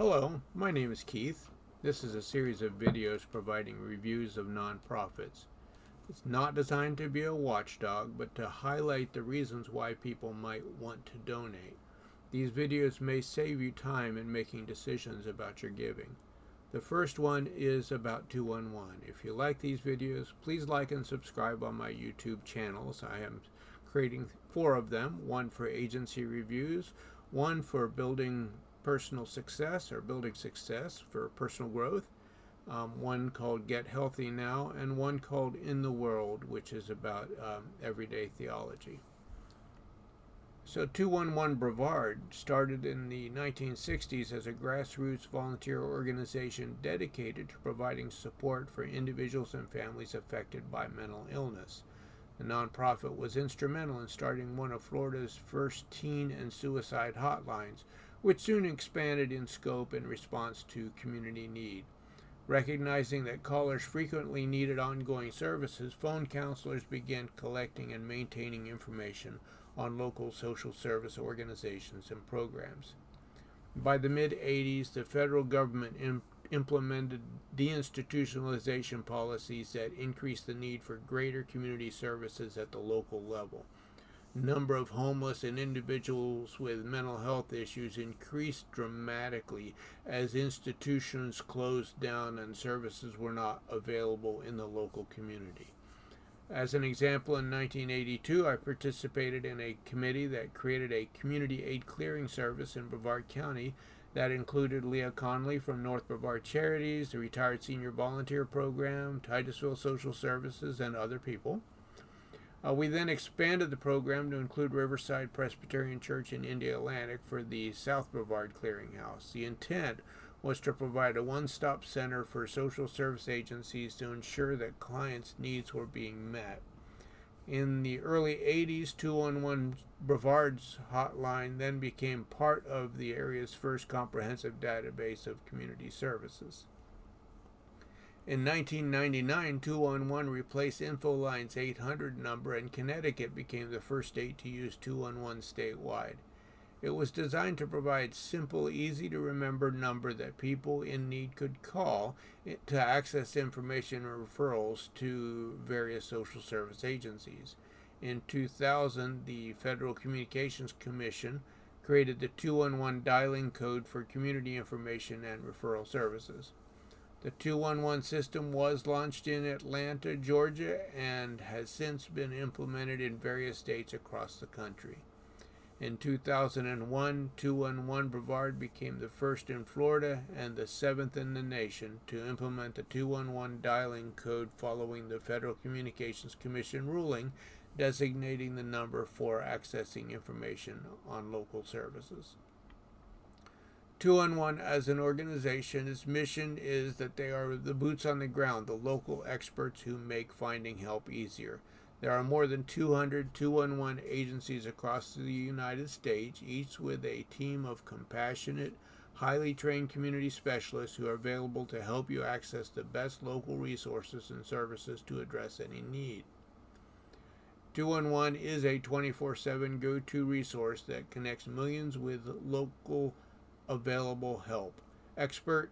Hello, my name is Keith. This is a series of videos providing reviews of nonprofits. It's not designed to be a watchdog, but to highlight the reasons why people might want to donate. These videos may save you time in making decisions about your giving. The first one is about 211. If you like these videos, please like and subscribe on my YouTube channels. I am creating 4 of them, one for agency reviews, one for building personal success or building success for personal growth, one called Get Healthy Now, and one called In the World, which is about everyday theology. So 211 Brevard started in the 1960s as a grassroots volunteer organization dedicated to providing support for individuals and families affected by mental illness. The nonprofit was instrumental in starting one of Florida's first teen and suicide hotlines, which soon expanded in scope in response to community need. Recognizing that callers frequently needed ongoing services, phone counselors began collecting and maintaining information on local social service organizations and programs. By the mid-80s, the federal government implemented deinstitutionalization policies that increased the need for greater community services at the local level. The number of homeless and individuals with mental health issues increased dramatically as institutions closed down and services were not available in the local community. As an example, in 1982, I participated in a committee that created a community aid clearing service in Brevard County that included Leah Conley from North Brevard Charities, the Retired Senior Volunteer Program, Titusville Social Services, and other people. We then expanded the program to include Riverside Presbyterian Church in India Atlantic for the South Brevard Clearinghouse. The intent was to provide a one-stop center for social service agencies to ensure that clients' needs were being met. In the early 80s, 211 Brevard's hotline then became part of the area's first comprehensive database of community services. In 1999, 211 replaced InfoLine's 800 number, and Connecticut became the first state to use 211 statewide. It was designed to provide simple, easy-to-remember number that people in need could call to access information and referrals to various social service agencies. In 2000, the Federal Communications Commission created the 211 dialing code for community information and referral services. The 211 system was launched in Atlanta, Georgia, and has since been implemented in various states across the country. In 2001, 211 Brevard became the first in Florida and the 7th in the nation to implement the 211 dialing code following the Federal Communications Commission ruling designating the number for accessing information on local services. 211 as an organization, its mission is that they are the boots on the ground, the local experts who make finding help easier. There are more than 200 211 agencies across the United States, each with a team of compassionate, highly trained community specialists who are available to help you access the best local resources and services to address any need. 211 is a 24/7 go-to resource that connects millions with local available help. Expert,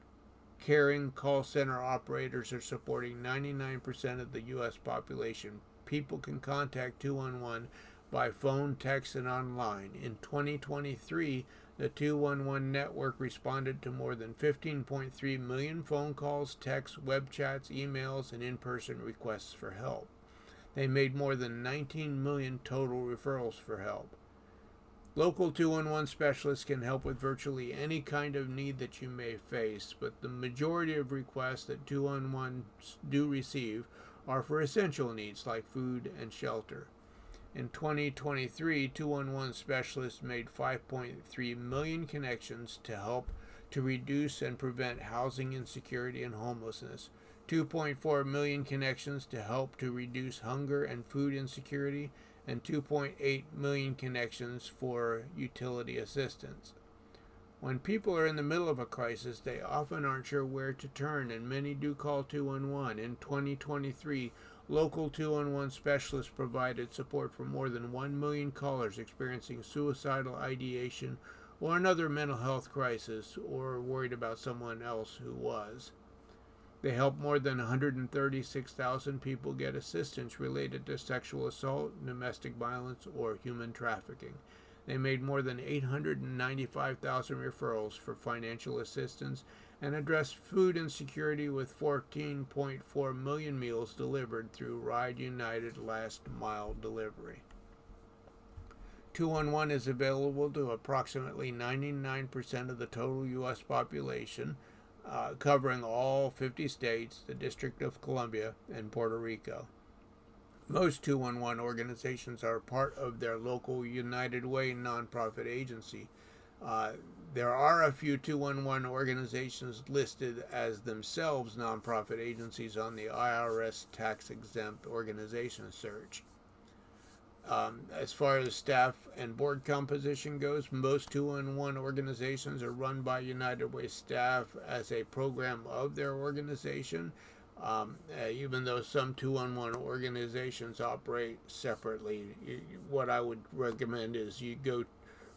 caring call center operators are supporting 99% of the U.S. population. People can contact 211 by phone, text, and online. In 2023, the 211 network responded to more than 15.3 million phone calls, texts, web chats, emails, and in-person requests for help. They made more than 19 million total referrals for help. Local 211 specialists can help with virtually any kind of need that you may face, but the majority of requests that 211 do receive are for essential needs like food and shelter. In 2023, 211 specialists made 5.3 million connections to help to reduce and prevent housing insecurity and homelessness, 2.4 million connections to help to reduce hunger and food insecurity, and 2.8 million connections for utility assistance. When people are in the middle of a crisis, they often aren't sure where to turn, and many do call 211. In 2023, local 211 specialists provided support for more than 1 million callers experiencing suicidal ideation or another mental health crisis, or worried about someone else who was. They helped more than 136,000 people get assistance related to sexual assault, domestic violence, or human trafficking. They made more than 895,000 referrals for financial assistance and addressed food insecurity with 14.4 million meals delivered through Ride United last mile delivery. 211 is available to approximately 99% of the total U.S. population, covering all 50 states, the District of Columbia, and Puerto Rico. Most 211 organizations are part of their local United Way nonprofit agency. There are a few 211 organizations listed as themselves nonprofit agencies on the IRS tax-exempt organization search. As far as staff and board composition goes, most 211 organizations are run by United Way staff as a program of their organization, even though some 211 organizations operate separately. What I would recommend is you go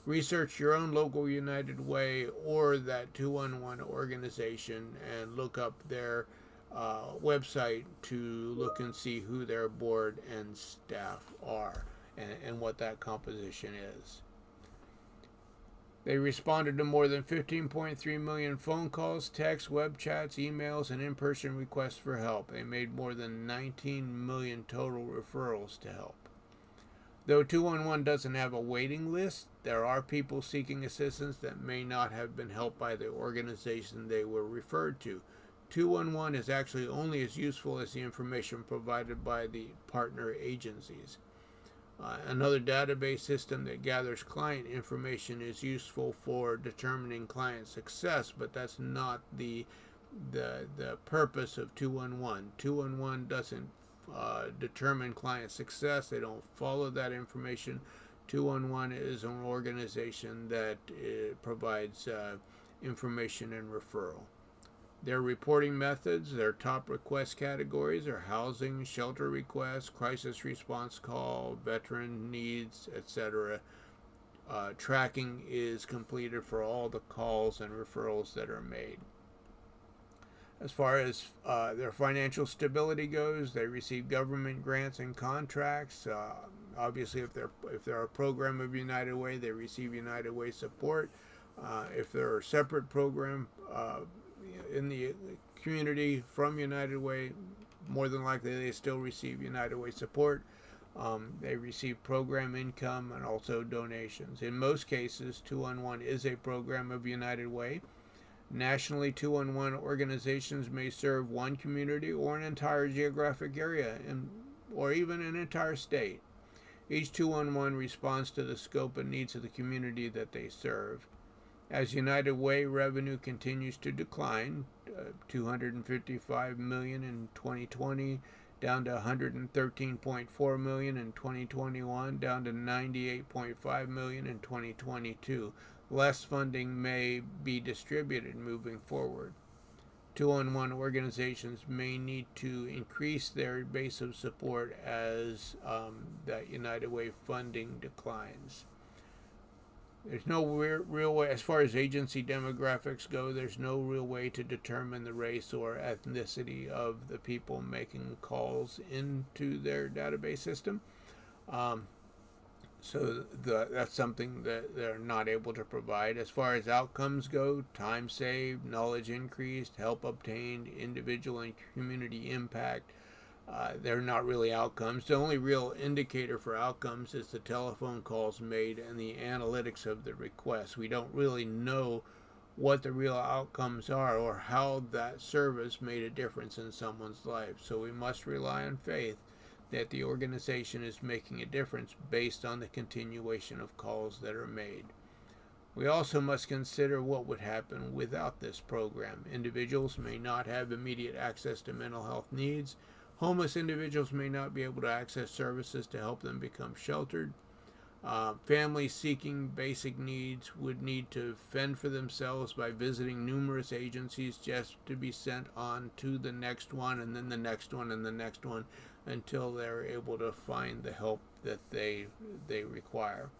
research your own local United Way or that 211 organization and look up their website to look and see who their board and staff are and what that composition is. They responded to more than 15.3 million phone calls, texts, web chats, emails, and in-person requests for help. They made more than 19 million total referrals to help. Though 211 doesn't have a waiting list, there are people seeking assistance that may not have been helped by the organization they were referred to. 211 is actually only as useful as the information provided by the partner agencies. Another database system that gathers client information is useful for determining client success, but that's not the purpose of 211. 211 doesn't determine client success. They don't follow that information. 211 is an organization that provides information and referral. Their reporting methods, their top request categories are housing, shelter requests, crisis response call, veteran needs, etc. Tracking is completed for all the calls and referrals that are made. As far as their financial stability goes, they receive government grants and contracts. Obviously, if they're a program of United Way, they receive United Way support. If they're a separate program in the community from United Way, more than likely they still receive United Way support. They receive program income and also donations. In most cases, 211 is a program of United Way. Nationally, 211 organizations may serve one community or an entire geographic area, or even an entire state. Each 211 responds to the scope and needs of the community that they serve. As United Way revenue continues to decline, $255 million in 2020, down to $113.4 million in 2021, down to $98.5 million in 2022. Less funding may be distributed moving forward. 211 organizations may need to increase their base of support as that United Way funding declines. There's no real way, as far as agency demographics go, there's no real way to determine the race or ethnicity of the people making calls into their database system. So that's something that they're not able to provide. As far as outcomes go, time saved, knowledge increased, help obtained, individual and community impact, they're not really outcomes. The only real indicator for outcomes is the telephone calls made and the analytics of the requests. We don't really know what the real outcomes are or how that service made a difference in someone's life. So we must rely on faith that the organization is making a difference based on the continuation of calls that are made. We also must consider what would happen without this program. Individuals may not have immediate access to mental health needs. Homeless individuals may not be able to access services to help them become sheltered. Families seeking basic needs would need to fend for themselves by visiting numerous agencies just to be sent on to the next one and then the next one and the next one until they're able to find the help that they require.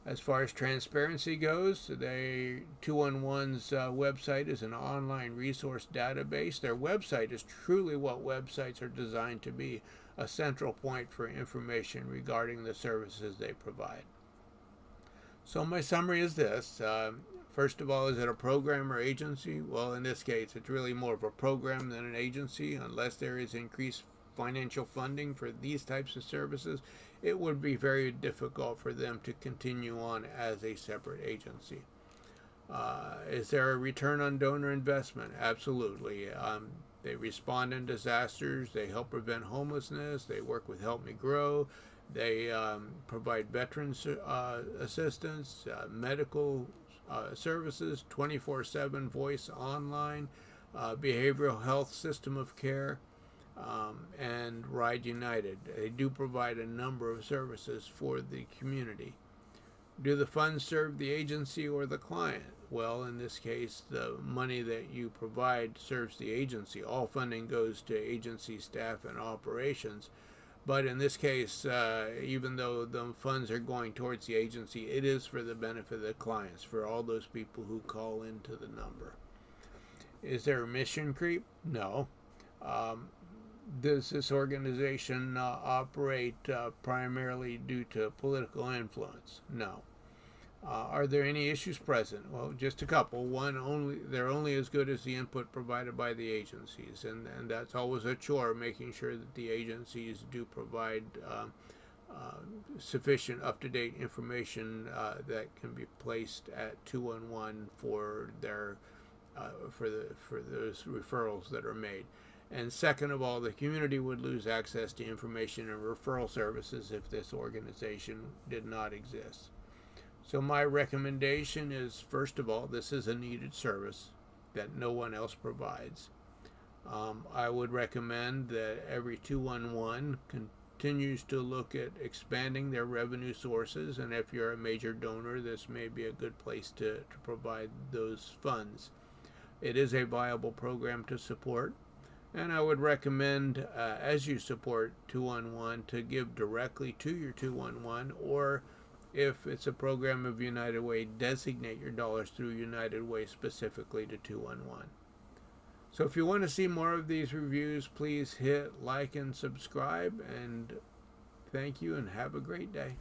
As far as transparency goes, 211's website is an online resource database. Their website is truly what websites are designed to be, a central point for information regarding the services they provide. So my summary is this. First of all, is it a program or agency? Well, in this case, it's really more of a program than an agency. Unless there is increased financial funding for these types of services, it would be very difficult for them to continue on as a separate agency. Is there a return on donor investment? Absolutely. They respond in disasters. They help prevent homelessness. They work with Help Me Grow. They provide veterans assistance, medical services, 24/7 voice online, behavioral health system of care, and Ride United. They do provide a number of services for the community. Do the funds serve the agency or the client? Well, in this case, the money that you provide serves the agency. All funding goes to agency staff and operations. But in this case, even though the funds are going towards the agency, it is for the benefit of the clients, for all those people who call into the number. Is there a mission creep? No. Does this organization operate primarily due to political influence? No. Are there any issues present? Well, just a couple. One, they're only as good as the input provided by the agencies, and that's always a chore, making sure that the agencies do provide sufficient up-to-date information that can be placed at 211 for their for those referrals that are made. And second of all, the community would lose access to information and referral services if this organization did not exist. So my recommendation is, first of all, this is a needed service that no one else provides. I would recommend that every 211 continues to look at expanding their revenue sources, and if you're a major donor, this may be a good place to provide those funds. It is a viable program to support, and I would recommend, as you support 211, to give directly to your 211, or if it's a program of United Way, designate your dollars through United Way specifically to 211. So if you want to see more of these reviews, please hit like and subscribe, and thank you and have a great day.